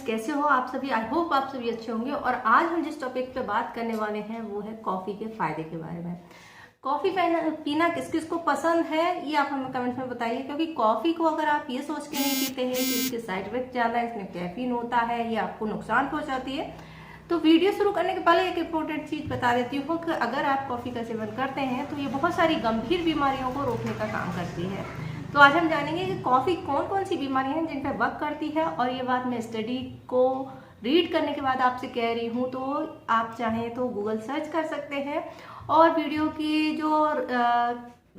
कैसे हो आप सभी। आई होप आप सभी अच्छे होंगे। और आज हम जिस टॉपिक पे बात करने वाले हैं वो है कॉफ़ी के फ़ायदे के बारे में। कॉफ़ी पीना किस किस को पसंद है ये आप हमें कमेंट में बताइए, क्योंकि कॉफ़ी को अगर आप ये सोच के नहीं पीते हैं कि इसके साइड इफेक्ट ज़्यादा है, इसमें कैफीन होता है, ये आपको नुकसान पहुँचाती है, तो वीडियो शुरू करने के पहले एक इम्पोर्टेंट चीज़ बता देती हूँ कि अगर आप कॉफ़ी का सेवन करते हैं तो ये बहुत सारी गंभीर बीमारियों को रोकने का काम करती है। तो आज हम जानेंगे कि कॉफ़ी कौन कौन सी बीमारियां हैं जिन पर वर्क करती है, और ये बात मैं स्टडी को रीड करने के बाद आपसे कह रही हूँ। तो आप चाहें तो गूगल सर्च कर सकते हैं और वीडियो की जो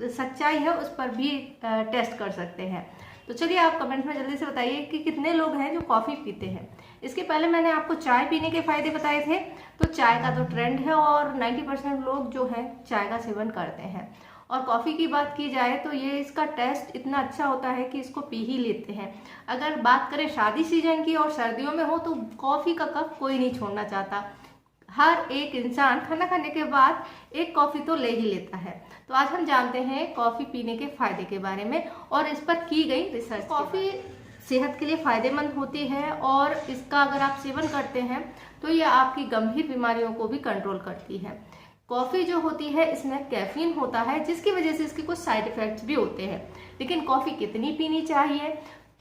सच्चाई है उस पर भी टेस्ट कर सकते हैं। तो चलिए आप कमेंट में जल्दी से बताइए कि कितने लोग हैं जो कॉफ़ी पीते हैं। इसके पहले मैंने आपको चाय पीने के फायदे बताए थे। तो चाय का तो ट्रेंड है और 90% लोग जो हैं चाय का सेवन करते हैं। और कॉफ़ी की बात की जाए तो ये इसका टेस्ट इतना अच्छा होता है कि इसको पी ही लेते हैं। अगर बात करें शादी सीजन की और सर्दियों में हो तो कॉफ़ी का कप कोई नहीं छोड़ना चाहता। हर एक इंसान खाना खाने के बाद एक कॉफ़ी तो ले ही लेता है। तो आज हम जानते हैं कॉफ़ी पीने के फायदे के बारे में और इस पर की गई रिसर्च। कॉफ़ी सेहत के लिए फ़ायदेमंद होती है और इसका अगर आप सेवन करते हैं तो ये आपकी गंभीर बीमारियों को भी कंट्रोल करती है। कॉफ़ी जो होती है इसमें कैफीन होता है, जिसकी वजह से इसके कुछ साइड इफ़ेक्ट्स भी होते हैं। लेकिन कॉफ़ी कितनी पीनी चाहिए,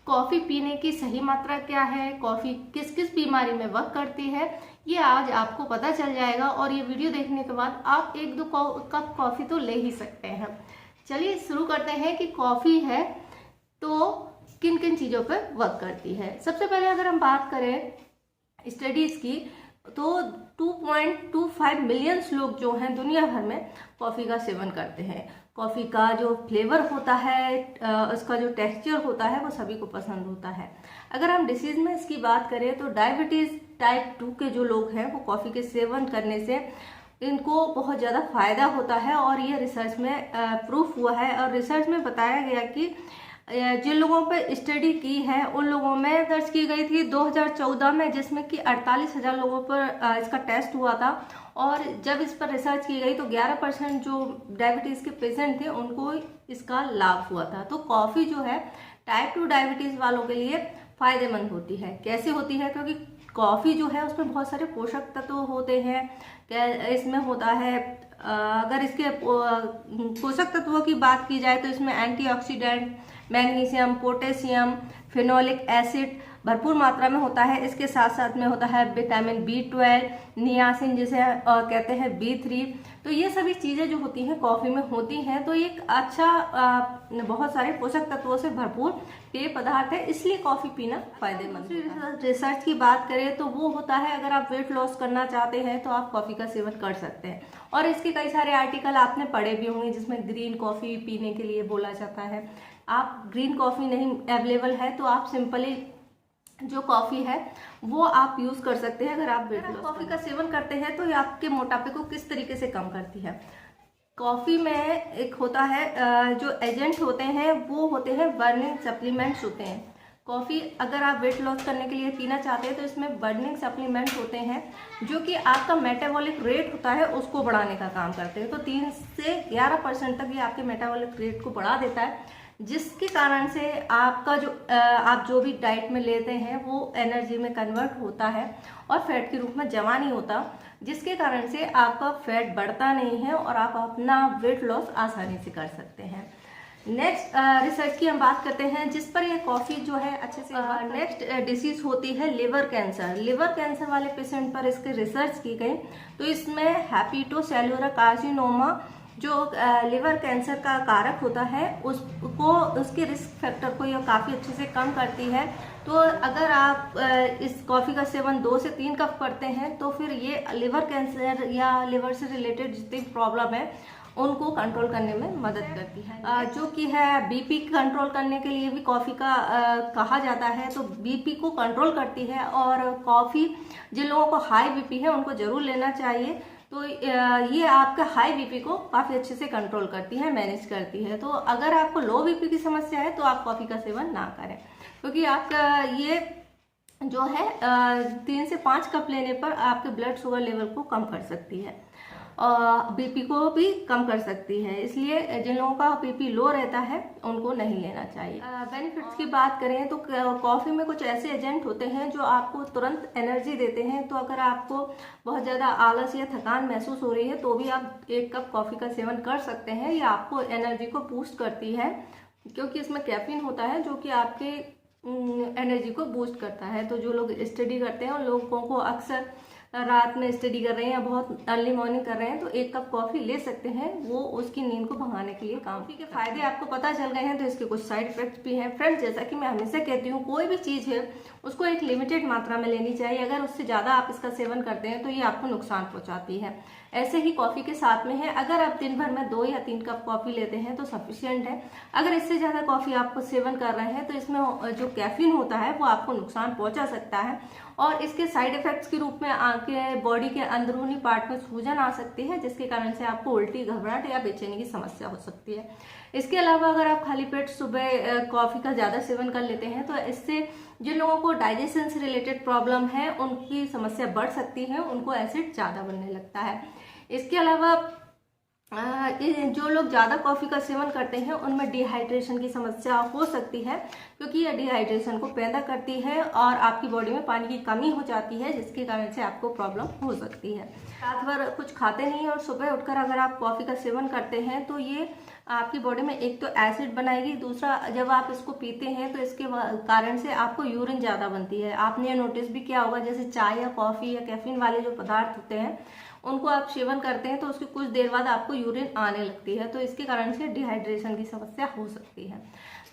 कॉफ़ी पीने की सही मात्रा क्या है, कॉफ़ी किस किस बीमारी में वर्क करती है, ये आज आपको पता चल जाएगा। और ये वीडियो देखने के बाद आप एक दो कप कॉफ़ी तो ले ही सकते हैं। चलिए शुरू करते हैं कि कॉफ़ी है तो किन किन चीज़ों पर वर्क करती है। सबसे पहले अगर हम बात करें स्टडीज़ की तो 2.25 मिलियंस लोग जो हैं दुनिया भर में कॉफ़ी का सेवन करते हैं। कॉफ़ी का जो फ्लेवर होता है, उसका जो टेक्सचर होता है वो सभी को पसंद होता है। अगर हम डिसीज़ में इसकी बात करें तो डायबिटीज़ टाइप 2 के जो लोग हैं वो कॉफ़ी के सेवन करने से इनको बहुत ज़्यादा फ़ायदा होता है। और ये रिसर्च में प्रूफ हुआ है। और रिसर्च में बताया गया कि जिन लोगों पर स्टडी की है उन लोगों में दर्ज की गई थी 2014 में, जिसमें कि 48,000 लोगों पर इसका टेस्ट हुआ था। और जब इस पर रिसर्च की गई तो 11% जो डायबिटीज़ के पेशेंट थे उनको इसका लाभ हुआ था। तो कॉफ़ी जो है टाइप 2 डायबिटीज़ वालों के लिए फ़ायदेमंद होती है। कैसे होती है? क्योंकि कॉफ़ी जो है उसमें बहुत सारे पोषक तत्व होते हैं। इसमें होता है, अगर इसके पोषक तत्वों की बात की जाए तो इसमें antioxidant, magnesium, potassium, phenolic acid भरपूर मात्रा में होता है। इसके साथ साथ में होता है विटामिन B12, नियासिन जिसे कहते हैं B3। तो ये सभी चीज़ें जो होती हैं कॉफ़ी में होती हैं। तो ये एक अच्छा बहुत सारे पोषक तत्वों से भरपूर पेय पदार्थ है, इसलिए कॉफ़ी पीना फायदेमंद है। रिसर्च की बात करें तो वो होता है अगर आप वेट लॉस करना चाहते हैं तो आप कॉफ़ी का सेवन कर सकते हैं। और इसके कई सारे आर्टिकल आपने पढ़े भी होंगे जिसमें ग्रीन कॉफ़ी पीने के लिए बोला जाता है। आप ग्रीन कॉफ़ी नहीं अवेलेबल है तो आप सिंपली जो कॉफ़ी है वो आप यूज़ कर सकते हैं। अगर आप वेट लॉस कॉफ़ी का सेवन करते हैं तो ये आपके मोटापे को किस तरीके से कम करती है। कॉफ़ी में एक होता है जो एजेंट होते हैं वो होते हैं बर्निंग सप्लीमेंट्स होते हैं। कॉफ़ी अगर आप वेट लॉस करने के लिए पीना चाहते हैं तो इसमें बर्निंग सप्लीमेंट होते हैं जो कि आपका मेटाबॉलिक रेट होता है उसको बढ़ाने का काम करते हैं। तो 3 से 11% तक ये आपके मेटाबॉलिक रेट को बढ़ा देता है, जिसके कारण से आपका जो आप जो भी डाइट में लेते हैं वो एनर्जी में कन्वर्ट होता है और फैट के रूप में जमा नहीं होता, जिसके कारण से आपका फैट बढ़ता नहीं है और आप अपना वेट लॉस आसानी से कर सकते हैं। नेक्स्ट रिसर्च की हम बात करते हैं जिस पर यह कॉफ़ी जो है अच्छे से नेक्स्ट डिसीज होती है लिवर कैंसर। लिवर कैंसर वाले पेशेंट पर इसके रिसर्च की गई तो इसमें हेपेटोसेलुलर कार्सिनोमा जो लिवर कैंसर का कारक होता है उसको उसके रिस्क फैक्टर को यह काफ़ी अच्छे से कम करती है। तो अगर आप इस कॉफ़ी का सेवन 2 से 3 कप करते हैं तो फिर ये लिवर कैंसर या लिवर से रिलेटेड जितनी प्रॉब्लम है उनको कंट्रोल करने में मदद करती है। जो कि है बीपी कंट्रोल करने के लिए भी कॉफ़ी का कहा जाता है। तो बीपी को कंट्रोल करती है और कॉफ़ी जिन लोगों को हाई बीपी है उनको ज़रूर लेना चाहिए। तो ये आपका हाई बीपी को काफ़ी अच्छे से कंट्रोल करती है, मैनेज करती है। तो अगर आपको लो बीपी की समस्या है तो आप कॉफ़ी का सेवन ना करें, क्योंकि आपका ये जो है 3 से 5 कप लेने पर आपके ब्लड शुगर लेवल को कम कर सकती है। बीपी को भी कम कर सकती है। इसलिए जिन लोगों का बीपी लो रहता है उनको नहीं लेना चाहिए। बेनिफिट्स की बात करें तो कॉफ़ी में कुछ ऐसे एजेंट होते हैं जो आपको तुरंत एनर्जी देते हैं। तो अगर आपको बहुत ज़्यादा आलस या थकान महसूस हो रही है तो भी आप 1 कप कॉफ़ी का सेवन कर सकते हैं। ये आपको एनर्जी को बूस्ट करती है, क्योंकि इसमें कैफीन होता है जो कि आपके एनर्जी को बूस्ट करता है। तो जो लोग स्टडी करते हैं उन लोगों को अक्सर रात में स्टडी कर रहे हैं या बहुत अर्ली मॉर्निंग कर रहे हैं तो 1 कप कॉफ़ी ले सकते हैं, वो उसकी नींद को भगाने के लिए काम। कॉफ़ी के फायदे आपको पता चल गए हैं, तो इसके कुछ साइड इफेक्ट्स भी हैं। फ्रेंड्स, जैसा कि मैं हमेशा कहती हूँ, कोई भी चीज़ है उसको एक लिमिटेड मात्रा में लेनी चाहिए। अगर उससे ज़्यादा आप इसका सेवन करते हैं तो ये आपको नुकसान पहुँचाती है। ऐसे ही कॉफ़ी के साथ में है, अगर आप दिन भर में 2 या 3 कप कॉफ़ी लेते हैं तो सफिशियंट है। अगर इससे ज़्यादा कॉफ़ी आपको सेवन कर रहे हैं तो इसमें जो कैफीन होता है वो आपको नुकसान पहुंचा सकता है, और इसके साइड इफेक्ट्स के रूप में आपके बॉडी के अंदरूनी पार्ट में सूजन आ सकती है, जिसके कारण से आपको उल्टी, घबराहट या बेचैनी की समस्या हो सकती है। इसके अलावा अगर आप खाली पेट सुबह कॉफ़ी का ज़्यादा सेवन कर लेते हैं तो इससे जिन लोगों को डाइजेशन से रिलेटेड प्रॉब्लम है उनकी समस्या बढ़ सकती है, उनको एसिड ज़्यादा बनने लगता है। इसके अलावा जो लोग ज़्यादा कॉफ़ी का सेवन करते हैं उनमें डिहाइड्रेशन की समस्या हो सकती है, क्योंकि यह डिहाइड्रेशन को पैदा करती है और आपकी बॉडी में पानी की कमी हो जाती है, जिसके कारण से आपको प्रॉब्लम हो सकती है। रात भर कुछ खाते नहीं और सुबह उठकर अगर आप कॉफ़ी का सेवन करते हैं तो ये आपकी बॉडी में एक तो एसिड बनाएगी, दूसरा जब आप इसको पीते हैं तो इसके कारण से आपको यूरिन ज़्यादा बनती है। आपने नोटिस भी किया होगा, जैसे चाय या कॉफ़ी या कैफीन वाले जो पदार्थ होते हैं उनको आप सेवन करते हैं तो उसके कुछ देर बाद आपको यूरिन आने लगती है, तो इसके कारण से डिहाइड्रेशन की समस्या हो सकती है।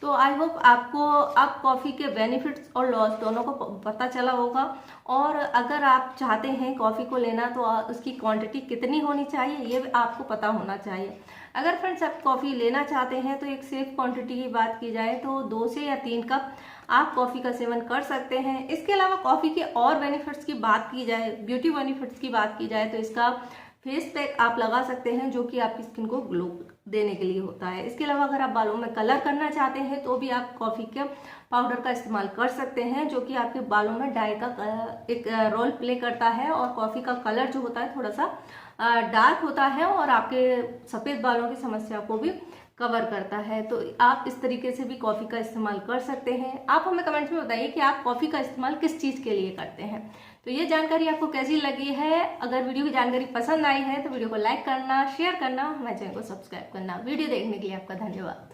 तो आई होप आपको अब कॉफ़ी के बेनिफिट्स और लॉस दोनों को पता चला होगा, और अगर आप चाहते हैं कॉफ़ी को लेना तो उसकी क्वांटिटी कितनी होनी चाहिए ये भी आपको पता होना चाहिए। अगर फ्रेंड्स आप कॉफ़ी लेना चाहते हैं तो एक सेफ क्वांटिटी की बात की जाए तो 2 से या 3 कप आप कॉफ़ी का सेवन कर सकते हैं। इसके अलावा कॉफ़ी के और बेनिफिट्स की बात की जाए, ब्यूटी बेनिफिट्स की बात की जाए, तो इसका फेस पैक आप लगा सकते हैं जो कि आपकी स्किन को ग्लो देने के लिए होता है। इसके अलावा अगर आप बालों में कलर करना चाहते हैं तो भी आप कॉफ़ी के पाउडर का इस्तेमाल कर सकते हैं, जो कि आपके बालों में डाई का एक रोल प्ले करता है, और कॉफ़ी का कलर जो होता है थोड़ा सा डार्क होता है और आपके सफ़ेद बालों की समस्या को भी कवर करता है। तो आप इस तरीके से भी कॉफ़ी का इस्तेमाल कर सकते हैं। आप हमें कमेंट्स में बताइए कि आप कॉफ़ी का इस्तेमाल किस चीज़ के लिए करते हैं। तो ये जानकारी आपको कैसी लगी है? अगर वीडियो की जानकारी पसंद आई है तो वीडियो को लाइक करना, शेयर करना, हमारे चैनल को सब्सक्राइब करना। वीडियो देखने के लिए आपका धन्यवाद।